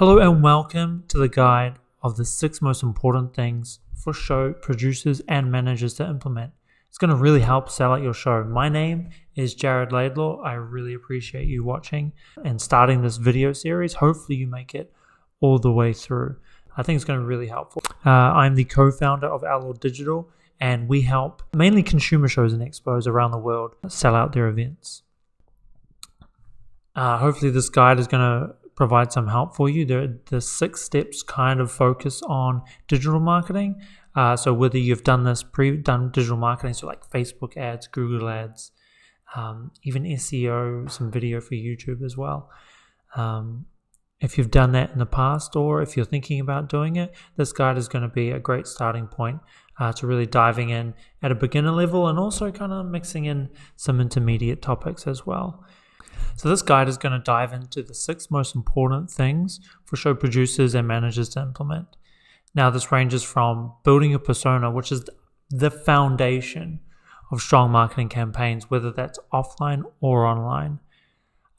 Hello and welcome to the guide of the 6 most important things for show producers and managers to implement. It's going to really help sell out your show. My name is Jared Laidlaw. I really appreciate you watching and starting this video series. Hopefully you make it all the way through. I think it's going to be really helpful. I'm the co-founder of Outlaw Digital, and we help mainly consumer shows and expos around the world sell out their events. Hopefully this guide is going to provide some help for you. The 6 steps kind of focus on digital marketing. So whether you've done digital marketing, so like Facebook ads, Google ads, even SEO, some video for YouTube as well. If you've done that in the past, or if you're thinking about doing it, this guide is going to be a great starting point to really diving in at a beginner level, and also kind of mixing in some intermediate topics as well. So this guide is going to dive into the 6 most important things for show producers and managers to implement. Now, this ranges from building a persona, which is the foundation of strong marketing campaigns, whether that's offline or online.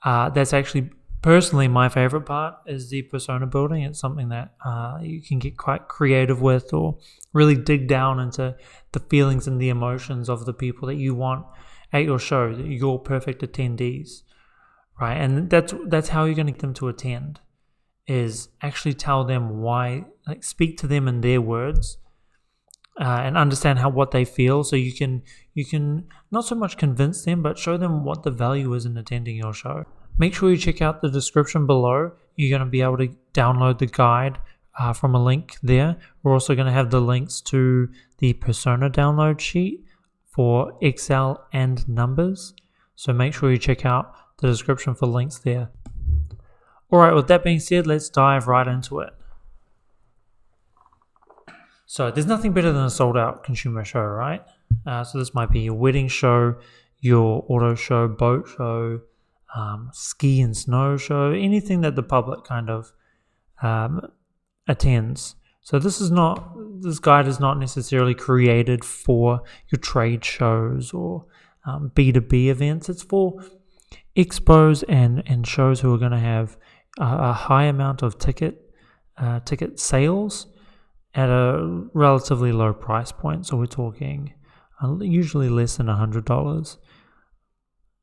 That's actually personally my favorite part, is the persona building. It's something that you can get quite creative with, or really dig down into the feelings and the emotions of the people that you want at your show, your perfect attendees. Right, and that's how you're going to get them to attend, is actually tell them why, like speak to them in their words, and understand what they feel. So you can not so much convince them, but show them what the value is in attending your show. Make sure you check out the description below. You're going to be able to download the guide from a link there. We're also going to have the links to the persona download sheet for Excel and numbers. So make sure you check out the description for links there. Alright, with that being said, let's dive right into it. So there's nothing better than a sold out consumer show, right? So this might be your wedding show, your auto show, boat show, ski and snow show, anything that the public kind of attends. So this guide is not necessarily created for your trade shows or B2B events. It's for expos and shows who are going to have a high amount of ticket sales at a relatively low price point. So we're talking usually less than $100.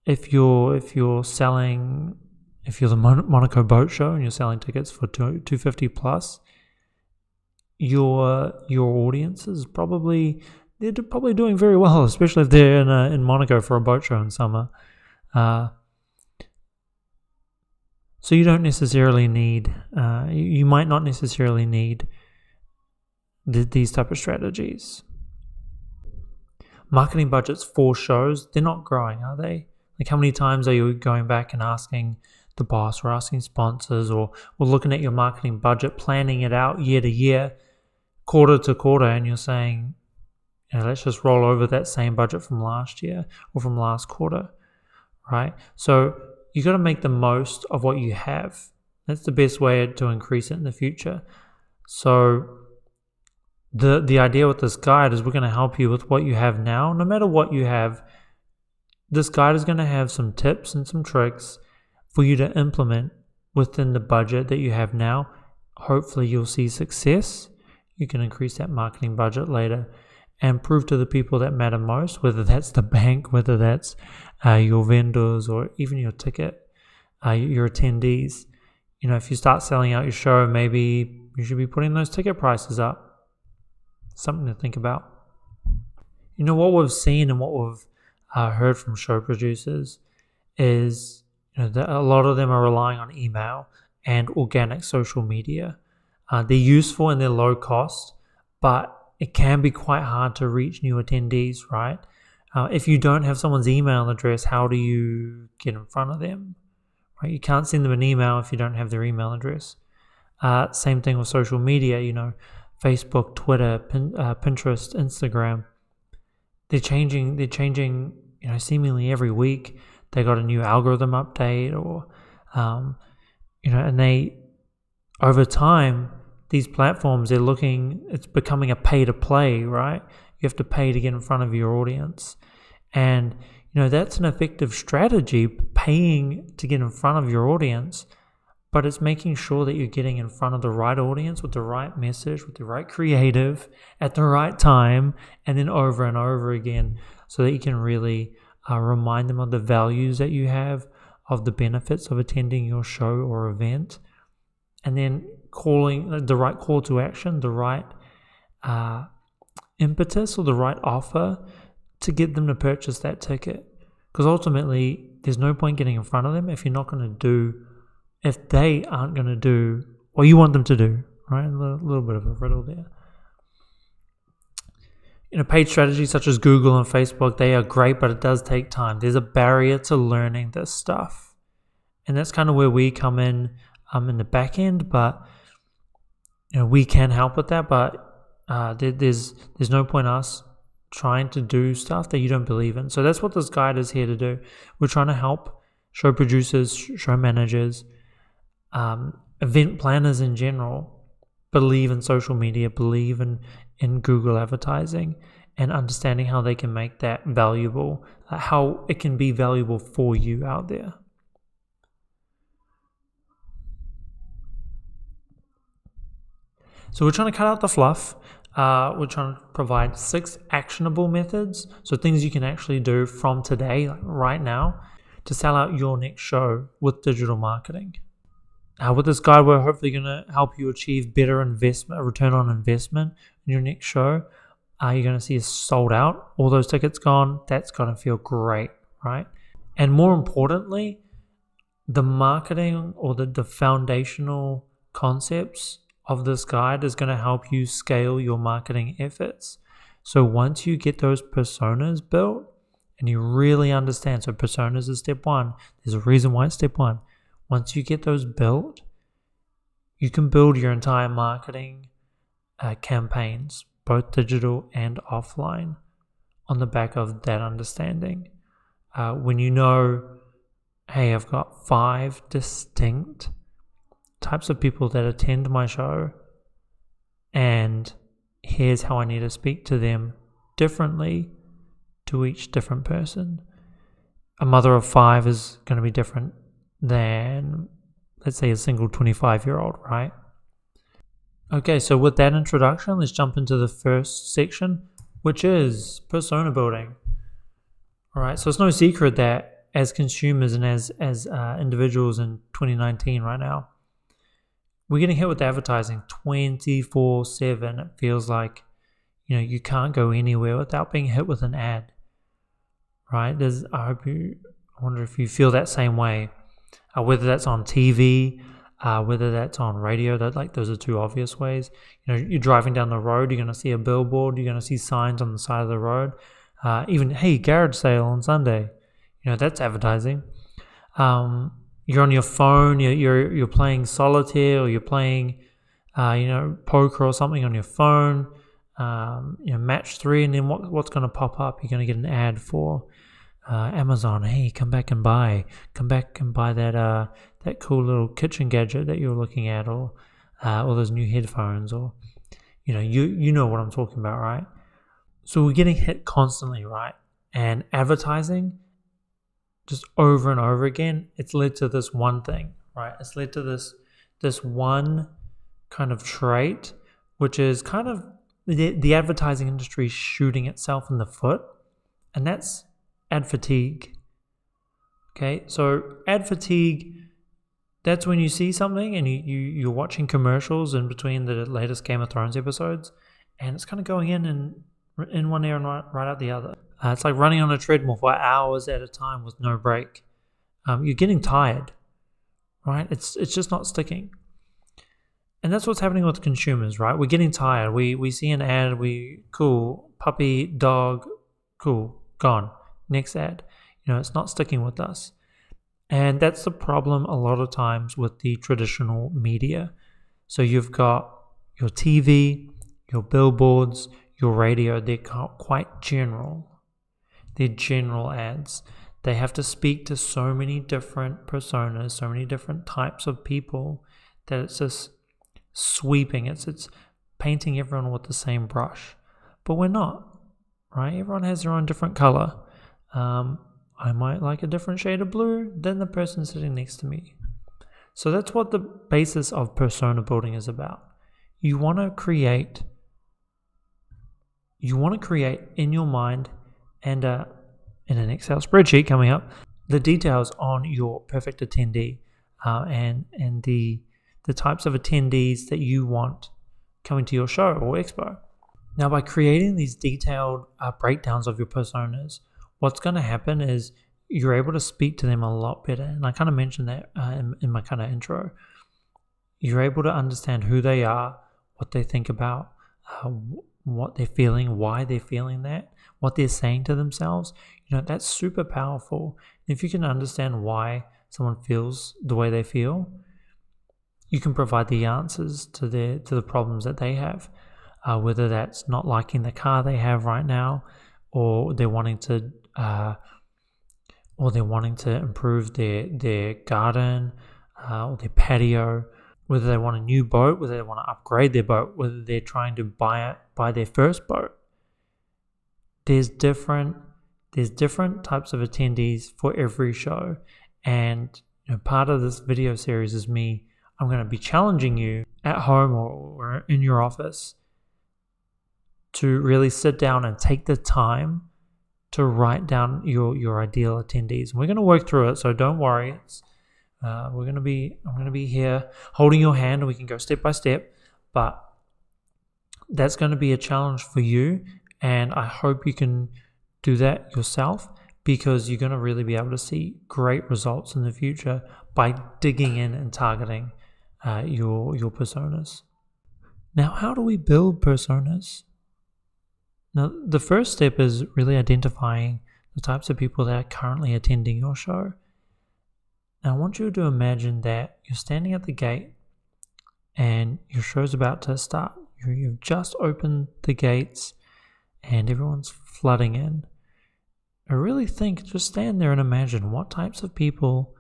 If you're the Monaco boat show and you're selling tickets for $250 plus, your audience is they're probably doing very well, especially if they're in Monaco for a boat show in summer. So you don't necessarily need, you might not necessarily need these type of strategies. Marketing budgets for shows, they're not growing, are they? Like, how many times are you going back and asking the boss or asking sponsors, or looking at your marketing budget, planning it out year to year, quarter to quarter, and you're saying, let's just roll over that same budget from last year or from last quarter, right? So you got to make the most of what you have. That's the best way to increase it in the future. So the idea with this guide is we're going to help you with what you have now. No matter what you have, this guide is going to have some tips and some tricks for you to implement within the budget that you have now. Hopefully you'll see success. You can increase that marketing budget later and prove to the people that matter most, whether that's the bank, whether that's your vendors, or even your your attendees. If you start selling out your show, maybe you should be putting those ticket prices up. Something to think about. What we've seen and what we've heard from show producers is that a lot of them are relying on email and organic social media. They're useful and they're low cost, but it can be quite hard to reach new attendees, right? If you don't have someone's email address, how do you get in front of them? Right? You can't send them an email if you don't have their email address. Same thing with social media, Facebook, Twitter, Pinterest, Instagram. They're changing, seemingly every week. They got a new algorithm update, or, and they, over time, these platforms, it's becoming a pay to play, right? You have to pay to get in front of your audience. And, that's an effective strategy, paying to get in front of your audience. but it's making sure that you're getting in front of the right audience with the right message, with the right creative at the right time, and then over and over again, so that you can really remind them of the values that you have, of the benefits of attending your show or event, and then calling the right call to action, the right impetus or the right offer to get them to purchase that ticket. Because ultimately, there's no point getting in front of them if they aren't going to do what you want them to do, right? A little bit of a riddle there. Paid strategies such as Google and Facebook, they are great, but it does take time. There's a barrier to learning this stuff. And that's kind of where we come in the back end, but we can help with that, but there's no point us trying to do stuff that you don't believe in. So that's what this guide is here to do. We're trying to help show producers, show managers, event planners in general believe in social media, believe in Google advertising, and understanding how they can make that valuable, how it can be valuable for you out there. So we're trying to cut out the fluff. We're trying to provide 6 actionable methods, so things you can actually do from today, like right now, to sell out your next show with digital marketing. With this guide, we're hopefully going to help you achieve better return on investment in your next show. You're going to see it sold out, all those tickets gone. That's going to feel great, right? And more importantly, the marketing or the foundational concepts of this guide is going to help you scale your marketing efforts. So once you get those personas built and you really understand, so personas is step 1. There's a reason why it's step 1. Once you get those built, you can build your entire marketing campaigns, both digital and offline, on the back of that understanding. When you know, hey, I've got 5 distinct types of people that attend my show, and here's how I need to speak to them differently to each different person. A mother of 5 is going to be different than, let's say, a single 25-year-old, right? Okay, so with that introduction, let's jump into the first section, which is persona building. All right, so it's no secret that as consumers and as individuals in 2019 right now, we're getting hit with advertising 24/7. It feels like, you can't go anywhere without being hit with an ad, right? I wonder if you feel that same way, whether that's on TV, whether that's on radio. Those are 2 obvious ways. You're driving down the road, you're going to see a billboard, you're going to see signs on the side of the road. Even, hey, garage sale on Sunday. That's advertising. You're on your phone, you're playing solitaire, or you're playing, poker or something on your phone. Match 3, and then what's going to pop up? You're going to get an ad for Amazon. Hey, come back and buy that cool little kitchen gadget that you're looking at, or those new headphones, or you know what I'm talking about, right? So we're getting hit constantly, right? And advertising, just over and over again, it's led to this one thing, right? It's led to this one kind of trait, which is kind of the advertising industry shooting itself in the foot, and that's ad fatigue. Okay, so ad fatigue, that's when you see something and you're watching commercials in between the latest Game of Thrones episodes, and it's kind of going in one ear and right out the other. It's like running on a treadmill for hours at a time with no break. You're getting tired, right? It's just not sticking. And that's what's happening with consumers, right? We're getting tired. We see an ad, cool, puppy, dog, cool, gone. Next ad. It's not sticking with us. And that's the problem a lot of times with the traditional media. So you've got your TV, your billboards, your radio, they're quite general. They're general ads. They have to speak to so many different personas, so many different types of people, that it's just sweeping. It's painting everyone with the same brush. But we're not, right? Everyone has their own different color. I might like a different shade of blue than the person sitting next to me. So that's what the basis of persona building is about. You want to create in your mind and in an Excel spreadsheet coming up the details on your perfect attendee and the types of attendees that you want coming to your show or expo. Now, by creating these detailed breakdowns of your personas, what's going to happen is you're able to speak to them a lot better. And I kind of mentioned that in my kind of intro. You're able to understand who they are, what they think about, what they're feeling, why they're feeling that, what they're saying to themselves. That's super powerful. If you can understand why someone feels the way they feel, you can provide the answers to the problems that they have, whether that's not liking the car they have right now, or they're wanting to improve their garden or their patio, whether they want a new boat, whether they want to upgrade their boat, whether they're trying to buy their first boat. There's different types of attendees for every show, and part of this video series is I'm going to be challenging you at home or in your office to really sit down and take the time to write down your ideal attendees. And we're going to work through it, so don't worry. I'm going to be here holding your hand, and we can go step by step. But that's going to be a challenge for you, and I hope you can do that yourself, because you're going to really be able to see great results in the future by digging in and targeting your personas. Now, how do we build personas? Now, the first step is really identifying the types of people that are currently attending your show. Now, I want you to imagine that you're standing at the gate and your show's about to start. You've just opened the gates and everyone's flooding in. I really think, just stand there and imagine what types of people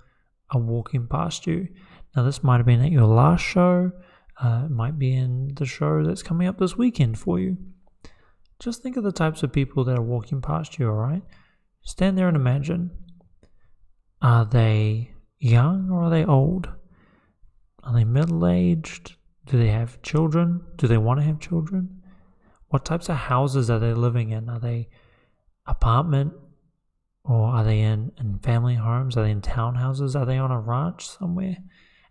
are walking past you. Now, this might have been at your last show. It might be in the show that's coming up this weekend for you. Just think of the types of people that are walking past you, all right? Stand there and imagine. Are they young or are they old? Are they middle-aged? Do they have children? Do they want to have children? What types of houses are they living in? Are they apartment, or are they in family homes? Are they in townhouses? Are they on a ranch somewhere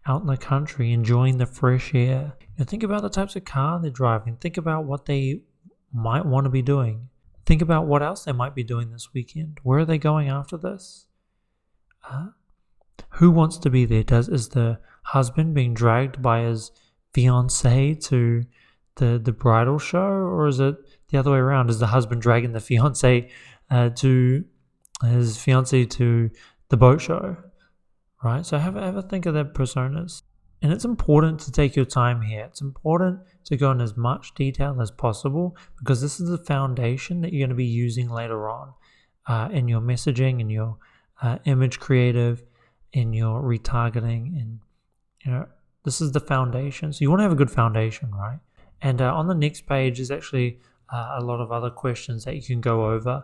out in the country enjoying the fresh air? Think about the types of car they're driving. Think about what they might want to be doing. Think about what else they might be doing this weekend. Where are they going after this? Who wants to be there? Is the husband being dragged by his fiancée to the bridal show, or is it the other way around? Is the husband dragging the fiancée to his fiancée to the boat show? Right? So have a think of their personas. And it's important to take your time here. It's important to go in as much detail as possible, because this is the foundation that you're going to be using later on in your messaging, in your image creative, in your retargeting, and this is the foundation. So you want to have a good foundation, right? And on the next page is actually a lot of other questions that you can go over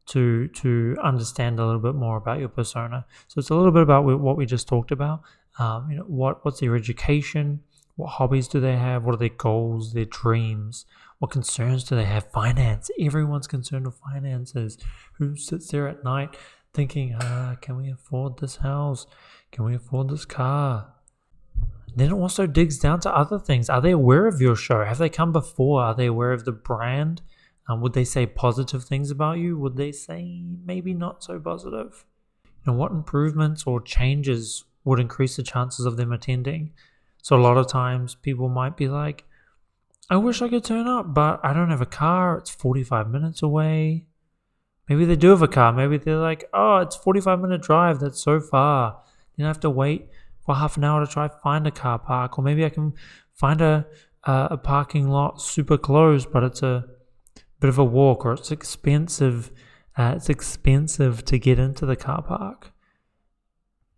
to understand a little bit more about your persona. So it's a little bit about what we just talked about. What's their education? What hobbies do they have? What are their goals, their dreams? What concerns do they have? Finance. Everyone's concerned with finances. Who sits there at night thinking, can we afford this house? Can we afford this car? Then it also digs down to other things. Are they aware of your show? Have they come before? Are they aware of the brand? Would they say positive things about you? Would they say maybe not so positive? What improvements or changes would increase the chances of them attending? So a lot of times people might be like, I wish I could turn up, but I don't have a car. It's 45 minutes away. Maybe they do have a car. Maybe they're like, oh, it's 45-minute drive. That's so far. Then I have to wait for half an hour to try to find a car park. Or maybe I can find a parking lot super close, but it's a bit of a walk, or it's expensive. It's expensive to get into the car park.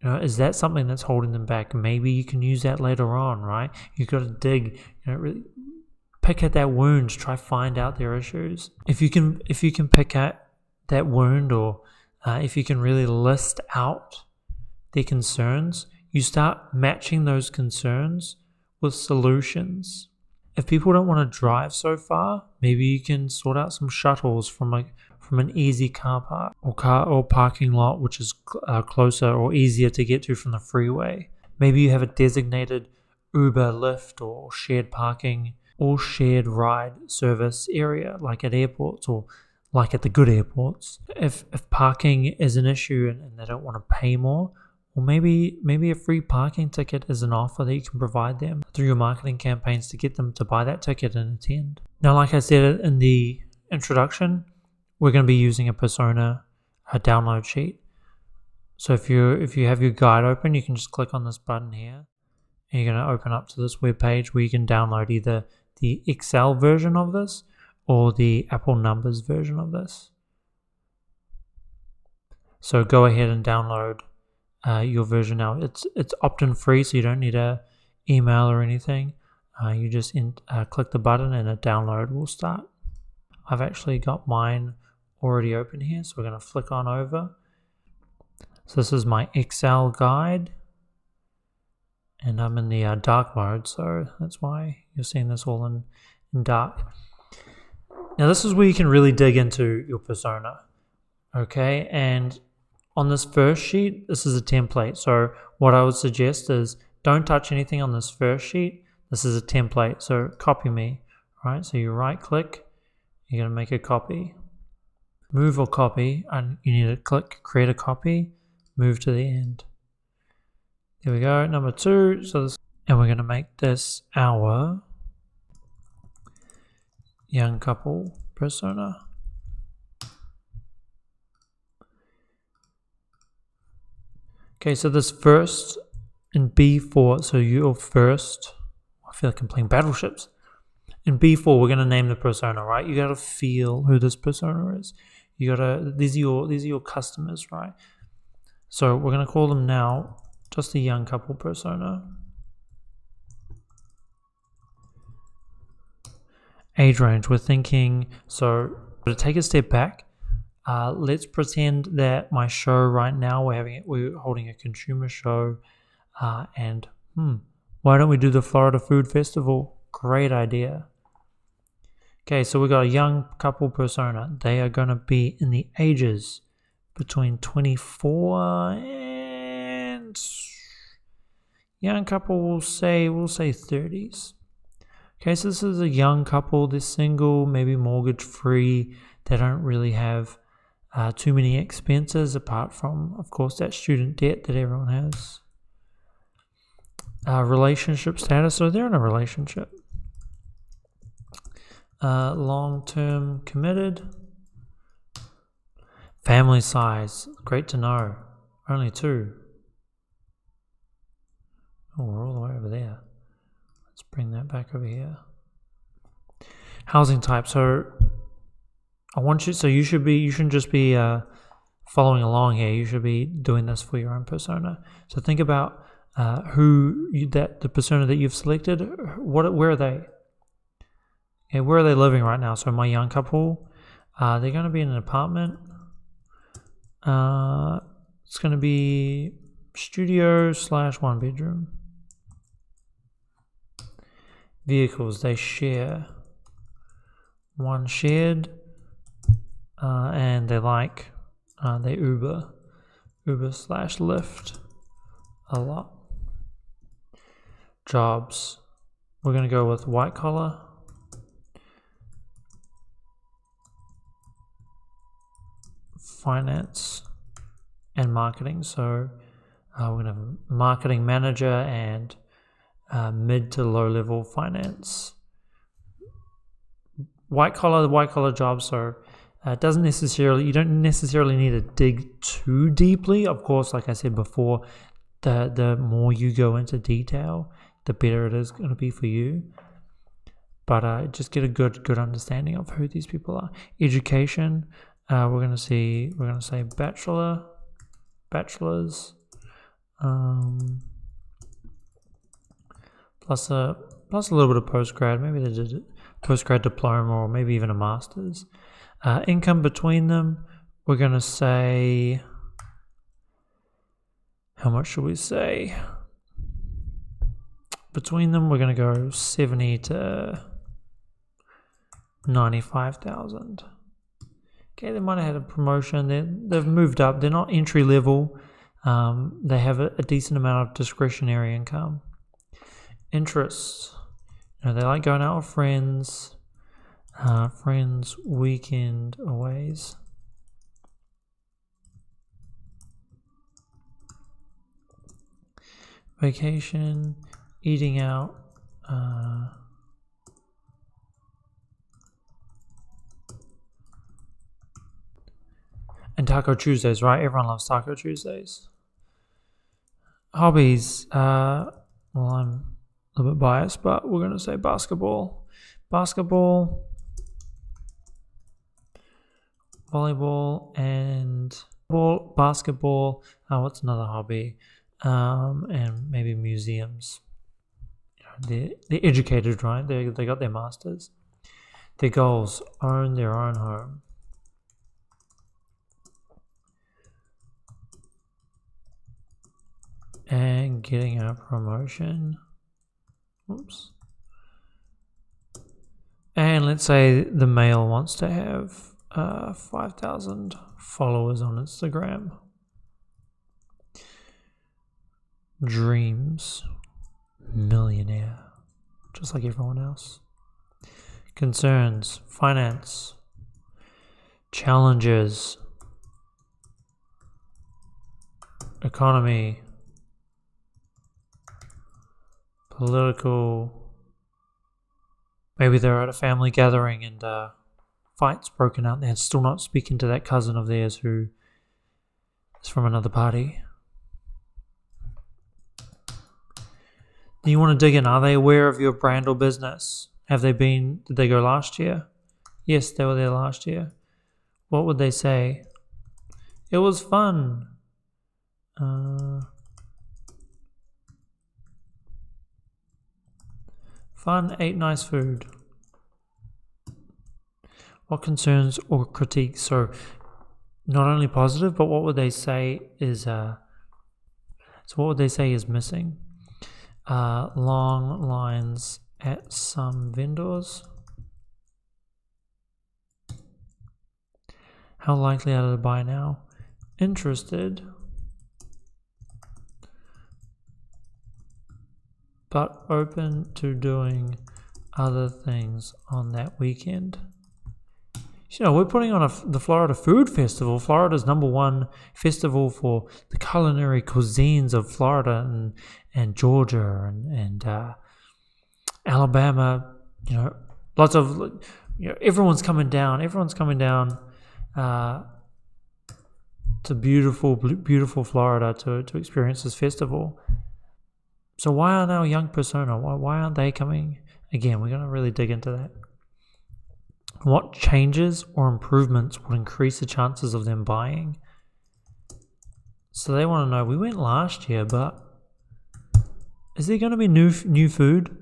Is that something that's holding them back? Maybe you can use that later on, right? You've got to dig, really pick at that wound, try to find out their issues. If you can pick at that wound, or if you can really list out their concerns, you start matching those concerns with solutions. If people don't want to drive so far, maybe you can sort out some shuttles from an easy car park or parking lot which is closer or easier to get to from the freeway. Maybe you have a designated Uber, Lyft, or shared parking or shared ride service area like at airports or like at the good airports. If parking is an issue and they don't want to pay more, or maybe a free parking ticket is an offer that you can provide them through your marketing campaigns to get them to buy that ticket and attend. Now, like I said in the introduction, we're going to be using a persona download sheet. So if you have your guide open, you can just click on this button here, and you're going to open up to this web page where you can download either the Excel version of this or the Apple Numbers version of this. So go ahead and download your version now. It's opt-in free, so you don't need a email or anything. You just click the button and a download will start. I've actually got mine already open here, so we're going to flick on over. So this is my Excel guide, and I'm in the dark mode, so that's why you're seeing this all in dark. Now this is where you can really dig into your persona, okay? And on this first sheet, this is a template. So what I would suggest is don't touch anything on this first sheet. This is a template, so copy me, right? So you right click, you're going to make a copy. Move or copy, and you need to click create a copy, move to the end. There we go, number 2. And we're going to make this our young couple persona. Okay, so this first in B4, so your first, I feel like I'm playing battleships. In B4, we're going to name the persona, right? You got to feel who this persona is. You got to, these are your customers, right? So we're going to call them now just a young couple persona. Age range, we're thinking, so to take a step back, let's pretend that my show right now, we're holding a consumer show, and why don't we do the Florida Food Festival? Great idea. Okay, so we got a young couple persona. They are going to be in the ages between 24 and young couple. We'll say 30s. Okay, so this is a young couple. They're single, maybe mortgage free. They don't really have too many expenses apart from, of course, that student debt that everyone has. Relationship status, so they're in a relationship. Long-term committed. Family size, great to know. Only 2. Oh, we're all the way over there. Let's bring that back over here. Housing type, so you shouldn't just be following along here. You should be doing this for your own persona. So think about the persona that you've selected. Where are they? Okay, where are they living right now? So my young couple, they're going to be in an apartment. It's going to be studio / 1 bedroom. Vehicles, they share. One shared, and they Uber / Lyft a lot. Jobs, we're going to go with white collar. Finance and marketing, so we're going to have a marketing manager and mid to low level finance. White collar jobs, so you don't necessarily need to dig too deeply. Of course, like I said before, the more you go into detail, the better it is going to be for you. But just get a good understanding of who these people are. Education, we're going to say bachelor's, plus a little bit of postgrad. Maybe they did a postgrad diploma or maybe even a master's. Income between them, we're going to say, how much should we say? between them, we're going to go 70 to 95,000. Okay, they might have had a promotion. They've moved up. They're not entry level. They have a decent amount of discretionary income. Interests. They like going out with friends. Friends, weekend aways. Vacation, eating out. And Taco Tuesdays, right? Everyone loves Taco Tuesdays. Hobbies. Well, I'm a little bit biased, but we're going to say basketball. Basketball, volleyball, and basketball. What's another hobby? And maybe museums. They're educated, right? They got their masters. Their goals: own their own home. And getting a promotion. Oops. And let's say the male wants to have 5,000 followers on Instagram. Dreams. Millionaire. Just like everyone else. Concerns. Finance. Challenges. Economy. Political. Maybe they're at a family gathering and fights broken out. They're still not speaking to that cousin of theirs who is from another party. Do you want to dig in? Are they aware of your brand or business? Did they go last year? Yes, they were there last year. What would they say? It was fun. Fun, ate nice food. What concerns or critiques? So not only positive, but what would they say is missing? Long lines at some vendors. How likely are they to buy now? Interested, but open to doing other things on that weekend. We're putting on the Florida Food Festival. Florida's #1 festival for the culinary cuisines of Florida and Georgia and Alabama. Lots of everyone's coming down. Everyone's coming down to beautiful, beautiful Florida to experience this festival. So why aren't our young persona? Why aren't they coming? Again, we're going to really dig into that. What changes or improvements would increase the chances of them buying? So they want to know, we went last year, but is there going to be new food?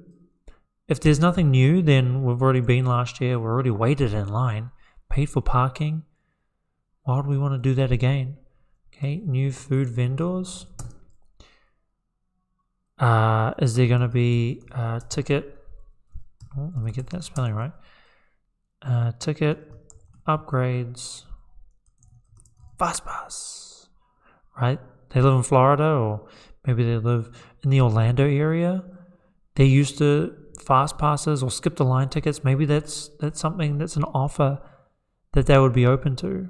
If there's nothing new, then we've already been last year. We're already waited in line, paid for parking. Why would we want to do that again? Okay, new food vendors. Is there going to be a ticket? Oh, let me get that spelling right. Ticket upgrades. Fast pass. Right? They live in Florida, or maybe they live in the Orlando area. They're used to fast passes or skip the line tickets. Maybe that's something that's an offer that they would be open to.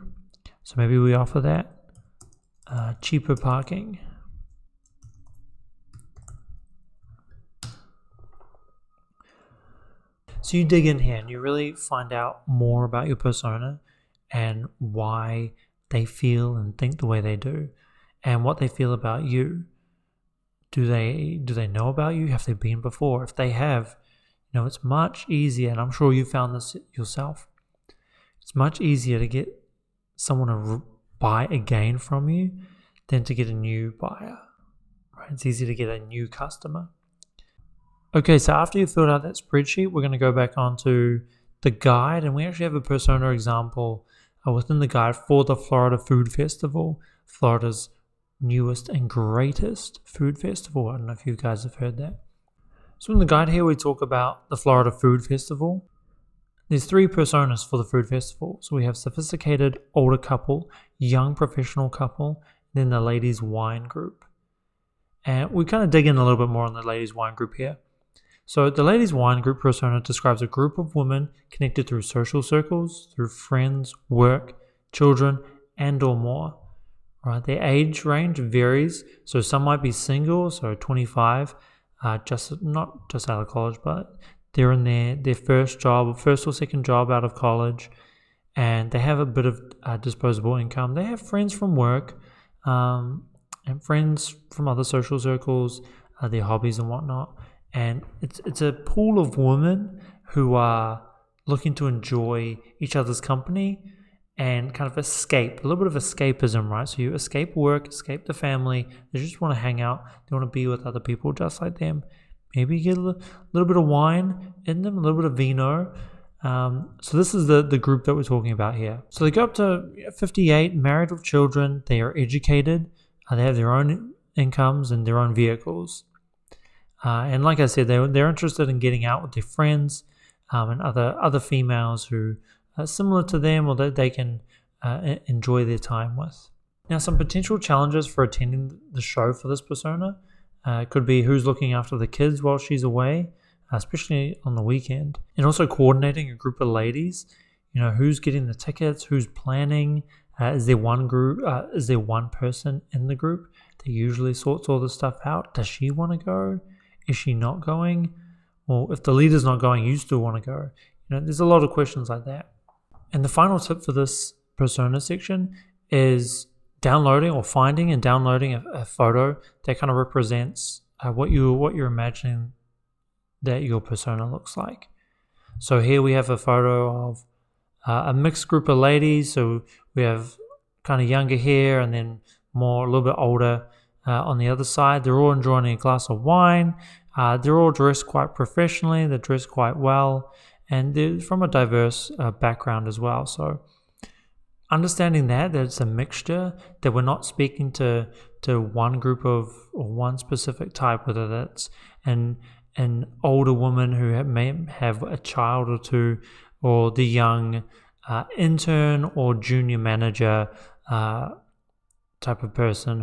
So maybe we offer that. Cheaper parking. So you dig in here and you really find out more about your persona and why they feel and think the way they do and what they feel about you. Do they know about you? Have they been before? If they have, it's much easier, and I'm sure you found this yourself. It's much easier to get someone to buy again from you than to get a new buyer. Right? It's easier to get a new customer. Okay, so after you filled out that spreadsheet, we're going to go back onto the guide, and we actually have a persona example within the guide for the Florida Food Festival, Florida's newest and greatest food festival. I don't know if you guys have heard that. So in the guide here, we talk about the Florida Food Festival. There's 3 personas for the food festival. So we have sophisticated older couple, young professional couple, then the ladies wine group. And we kind of dig in a little bit more on the ladies wine group here. So the ladies wine group persona describes a group of women connected through social circles, through friends, work, children, and or more. Right? Their age range varies. So some might be single, so 25, not just out of college, but they're in their first job, first or second job out of college, and they have a bit of disposable income. They have friends from work and friends from other social circles, their hobbies and whatnot. And it's a pool of women who are looking to enjoy each other's company and kind of escape, a little bit of escapism, right? So you escape work, escape the family. They just want to hang out. They want to be with other people just like them. Maybe get a little bit of wine in them, a little bit of vino. So this is the group that we're talking about here. So they go up to 58, married with children. They are educated. They have their own incomes and their own vehicles. And like I said, they're interested in getting out with their friends and other females who are similar to them or that they can enjoy their time with. Now, some potential challenges for attending the show for this persona could be who's looking after the kids while she's away, especially on the weekend, and also coordinating a group of ladies. You know, who's getting the tickets, who's planning. Is there one person in the group that usually sorts all the stuff out? Does she want to go? Is she not going? Well, if the leader's not going, you still want to go. You know, there's a lot of questions like that. And the final tip for this persona section is downloading or finding and downloading a photo that kind of represents what you're imagining that your persona looks like. So here we have a photo of a mixed group of ladies. So we have kind of younger hair and then a little bit older on the other side. They're all enjoying a glass of wine. They're all dressed quite professionally. They're dressed quite well. And they're from a diverse background as well. So understanding that it's a mixture, that we're not speaking to one group or one specific type, whether that's an older woman who may have a child or two, or the young intern or junior manager type of person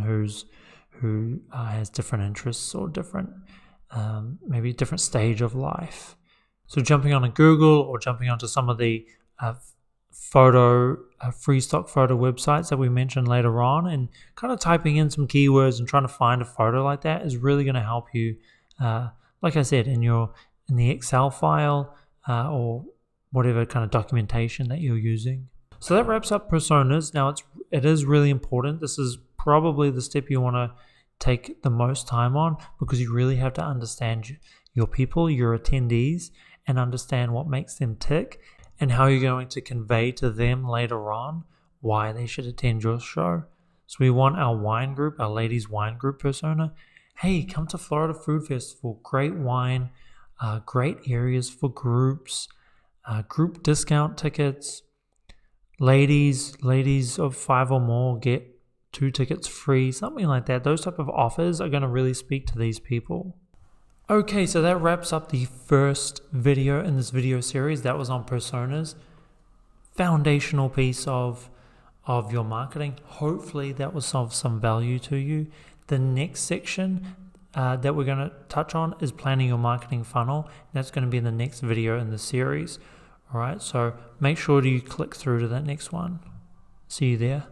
who has different interests or different maybe different stage of life. So jumping on a Google or jumping onto some of the free stock photo websites that we mentioned later on, and kind of typing in some keywords and trying to find a photo like that is really going to help you. Like I said, in the Excel file or whatever kind of documentation that you're using. So that wraps up personas. Now it is really important. This is probably the step you want to take the most time on, because you really have to understand your people, your attendees, and understand what makes them tick and how you're going to convey to them later on why they should attend your show. So we want our wine group, our ladies wine group persona. Hey, come to Florida Food Festival. Great wine, great areas for groups, group discount tickets. Ladies of 5 or more get 2 tickets free, something like that. Those type of offers are going to really speak to these people. Okay, so that wraps up the first video in this video series. That was on personas. Foundational piece of your marketing. Hopefully that was of some value to you. The next section that we're going to touch on is planning your marketing funnel. That's going to be in the next video in the series. All right, so make sure you click through to that next one. See you there.